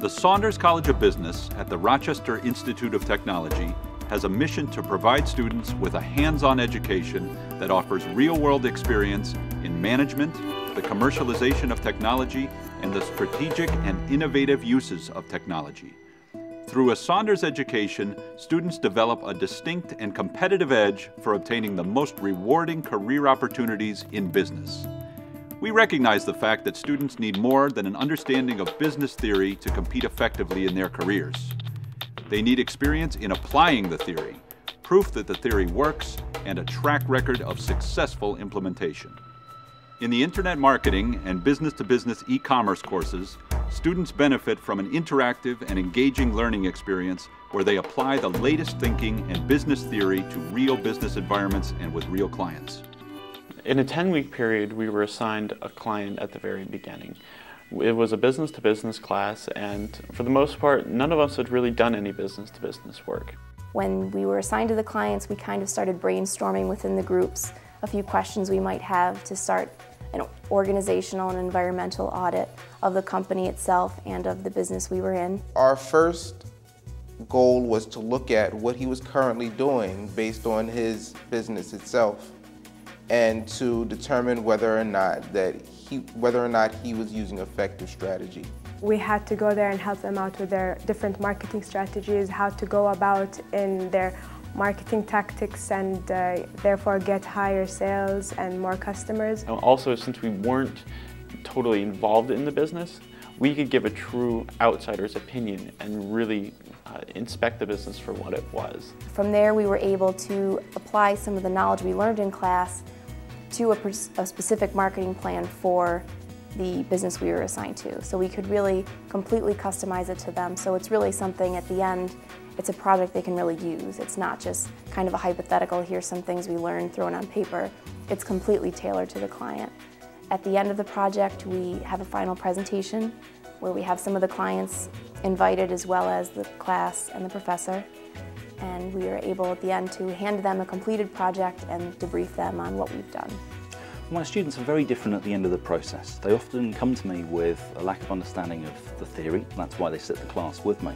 The Saunders College of Business at the Rochester Institute of Technology has a mission to provide students with a hands-on education that offers real-world experience in management, the commercialization of technology, and the strategic and innovative uses of technology. Through a Saunders education, students develop a distinct and competitive edge for obtaining the most rewarding career opportunities in business. We recognize the fact that students need more than an understanding of business theory to compete effectively in their careers. They need experience in applying the theory, proof that the theory works, and a track record of successful implementation. In the Internet Marketing and Business-to-Business e-commerce courses, students benefit from an interactive and engaging learning experience where they apply the latest thinking and business theory to real business environments and with real clients. In a 10-week period, we were assigned a client at the very beginning. It was a business-to-business class, and for the most part, none of us had really done any business-to-business work. When we were assigned to the clients, we kind of started brainstorming within the groups a few questions we might have to start an organizational and environmental audit of the company itself and of the business we were in. Our first goal was to look at what he was currently doing based on his business itself, and to determine whether or not he was using effective strategy. We had to go there and help them out with their different marketing strategies, how to go about in their marketing tactics and therefore get higher sales and more customers. Also, since we weren't totally involved in the business, we could give a true outsider's opinion and really inspect the business for what it was. From there, we were able to apply some of the knowledge we learned in class to a specific marketing plan for the business we were assigned to. So we could really completely customize it to them. So it's really something at the end, it's a project they can really use. It's not just kind of a hypothetical, here's some things we learned thrown on paper. It's completely tailored to the client. At the end of the project, we have a final presentation where we have some of the clients invited as well as the class and the professor. And we are able at the end to hand them a completed project and debrief them on what we've done. My students are very different at the end of the process. They often come to me with a lack of understanding of the theory, that's why they sit the class with me.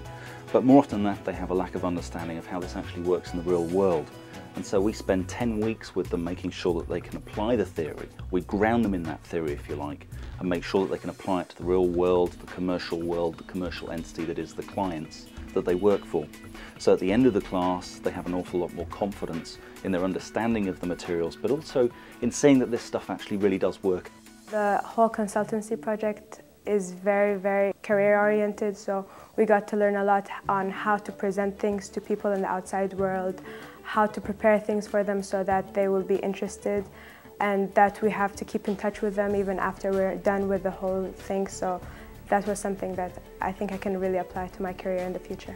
But more often than that, they have a lack of understanding of how this actually works in the real world. And so we spend 10 weeks with them making sure that they can apply the theory. We ground them in that theory, if you like, and make sure that they can apply it to the real world, the commercial entity that is the clients that they work for. So at the end of the class, they have an awful lot more confidence in their understanding of the materials, but also in seeing that this stuff actually really does work. The whole consultancy project is very, very career-oriented, so we got to learn a lot on how to present things to people in the outside world, how to prepare things for them so that they will be interested, and that we have to keep in touch with them even after we're done with the whole thing. So that was something that I think I can really apply to my career in the future.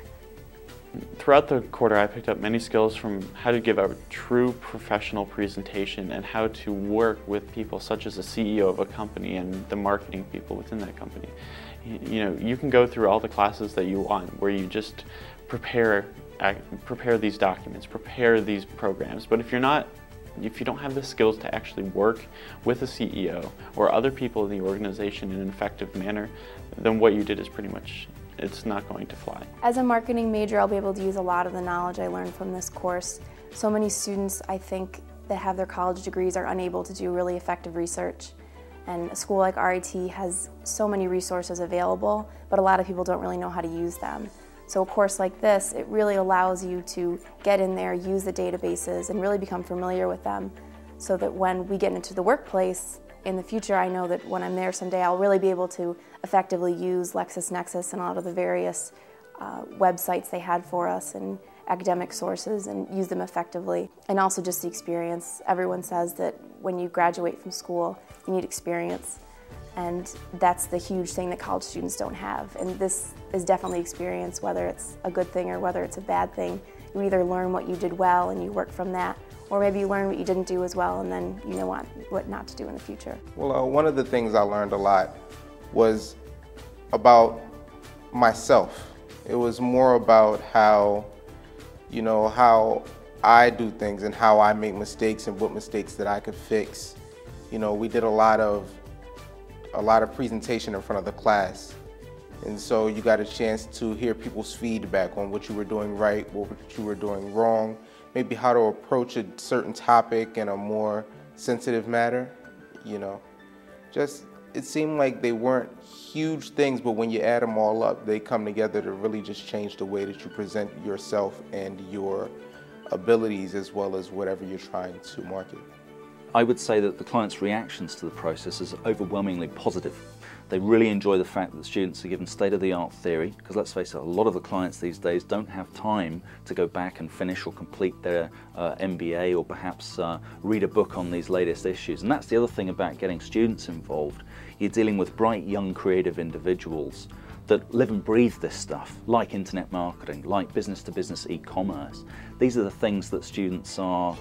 Throughout the quarter, I picked up many skills from how to give a true professional presentation and how to work with people such as the CEO of a company and the marketing people within that company. You know, you can go through all the classes that you want where you just prepare these documents, prepare these programs, but if you don't have the skills to actually work with a CEO or other people in the organization in an effective manner, then what you did is pretty much, it's not going to fly. As a marketing major, I'll be able to use a lot of the knowledge I learned from this course. So many students, I think, that have their college degrees are unable to do really effective research. And a school like RIT has so many resources available, but a lot of people don't really know how to use them. So a course like this, it really allows you to get in there, use the databases, and really become familiar with them so that when we get into the workplace in the future, I know that when I'm there someday, I'll really be able to effectively use LexisNexis and a lot of the various websites they had for us and academic sources and use them effectively. And also just the experience. Everyone says that when you graduate from school, you need experience. And that's the huge thing that college students don't have. And this is definitely experience, whether it's a good thing or whether it's a bad thing. You either learn what you did well and you work from that, or maybe you learn what you didn't do as well and then you know what not to do in the future. Well, one of the things I learned a lot was about myself. It was more about how I do things and how I make mistakes and what mistakes that I could fix. You know, we did a lot of presentation in front of the class, And so you got a chance to hear people's feedback on what you were doing right, what you were doing wrong, maybe how to approach a certain topic in a more sensitive matter, you know. Just, it seemed like they weren't huge things, but when you add them all up, they come together to really just change the way that you present yourself and your abilities as well as whatever you're trying to market. I would say that the clients' reactions to the process is overwhelmingly positive. They really enjoy the fact that the students are given state-of-the-art theory, because let's face it, a lot of the clients these days don't have time to go back and finish or complete their MBA or perhaps read a book on these latest issues. And that's the other thing about getting students involved. You're dealing with bright, young, creative individuals that live and breathe this stuff, like internet marketing, like business-to-business e-commerce. These are the things that students are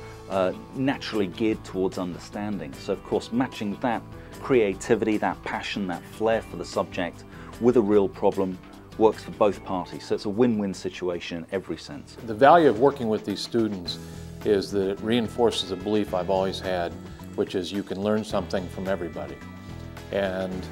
naturally geared towards understanding. So of course, matching that creativity, that passion, that flair for the subject with a real problem works for both parties. So it's a win-win situation in every sense. The value of working with these students is that it reinforces a belief I've always had, which is you can learn something from everybody. And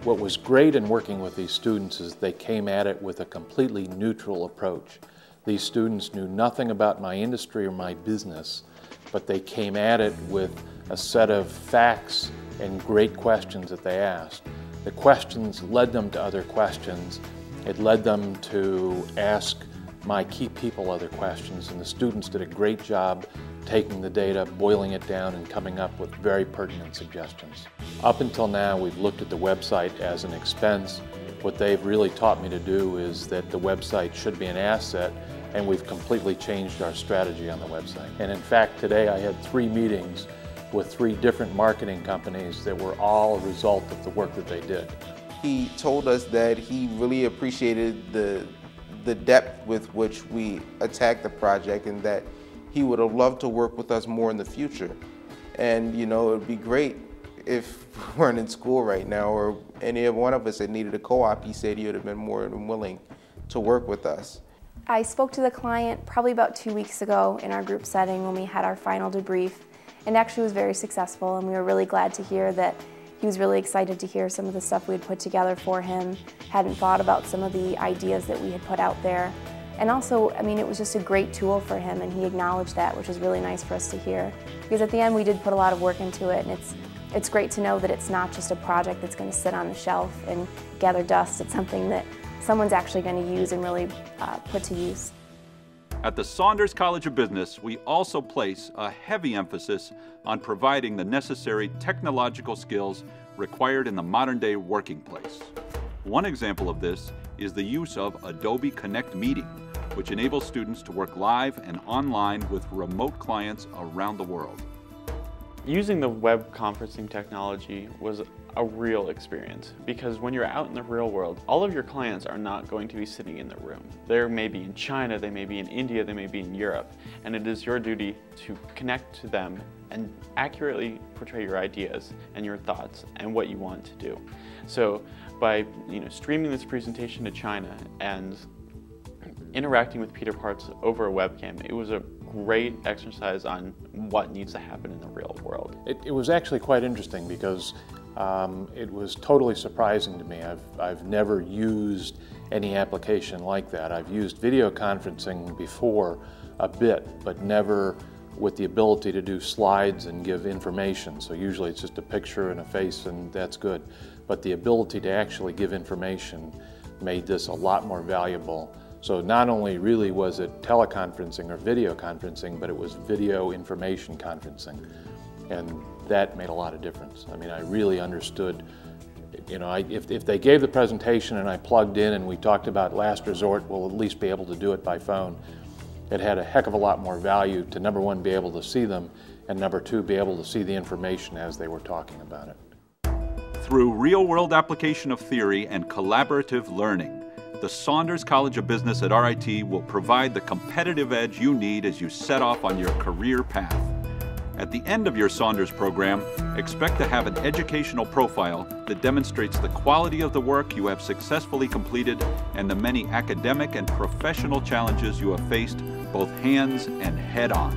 what was great in working with these students is they came at it with a completely neutral approach. These students knew nothing about my industry or my business, but they came at it with a set of facts and great questions that they asked. The questions led them to other questions. It led them to ask my key people other questions, and the students did a great job taking the data, boiling it down, and coming up with very pertinent suggestions. Up until now, we've looked at the website as an expense. What they've really taught me to do is that the website should be an asset, and we've completely changed our strategy on the website. And in fact, today I had 3 meetings with 3 different marketing companies that were all a result of the work that they did. He told us that he really appreciated the depth with which we attacked the project and that he would have loved to work with us more in the future. And you know, it would be great if we weren't in school right now or any one of us had needed a co-op. He said he would have been more than willing to work with us. I spoke to the client probably about 2 weeks ago in our group setting when we had our final debrief, and actually was very successful, and we were really glad to hear that he was really excited to hear some of the stuff we had put together for him, hadn't thought about some of the ideas that we had put out there. And also, I mean, it was just a great tool for him, and he acknowledged that, which was really nice for us to hear. Because at the end, we did put a lot of work into it, and it's great to know that it's not just a project that's going to sit on the shelf and gather dust. It's something that someone's actually going to use and really put to use. At the Saunders College of Business, we also place a heavy emphasis on providing the necessary technological skills required in the modern-day working place. One example of this is the use of Adobe Connect Meeting, which enables students to work live and online with remote clients around the world. Using the web conferencing technology was a real experience, because when you're out in the real world, all of your clients are not going to be sitting in the room. They may be in China, they may be in India, they may be in Europe, and it is your duty to connect to them and accurately portray your ideas and your thoughts and what you want to do. So by streaming this presentation to China and interacting with Peter Parts over a webcam, it was a great exercise on what needs to happen in the real world. It was actually quite interesting because it was totally surprising to me. I've never used any application like that. I've used video conferencing before a bit, but never with the ability to do slides and give information. So usually it's just a picture and a face and that's good. But the ability to actually give information made this a lot more valuable. So not only really was it teleconferencing or video conferencing, but it was video information conferencing. And that made a lot of difference. I mean, I really understood, if they gave the presentation and I plugged in and we talked about last resort, we'll at least be able to do it by phone. It had a heck of a lot more value to, number one, be able to see them, and number two, be able to see the information as they were talking about it. Through real-world application of theory and collaborative learning, the Saunders College of Business at RIT will provide the competitive edge you need as you set off on your career path. At the end of your Saunders program, expect to have an educational profile that demonstrates the quality of the work you have successfully completed and the many academic and professional challenges you have faced both hands and head on.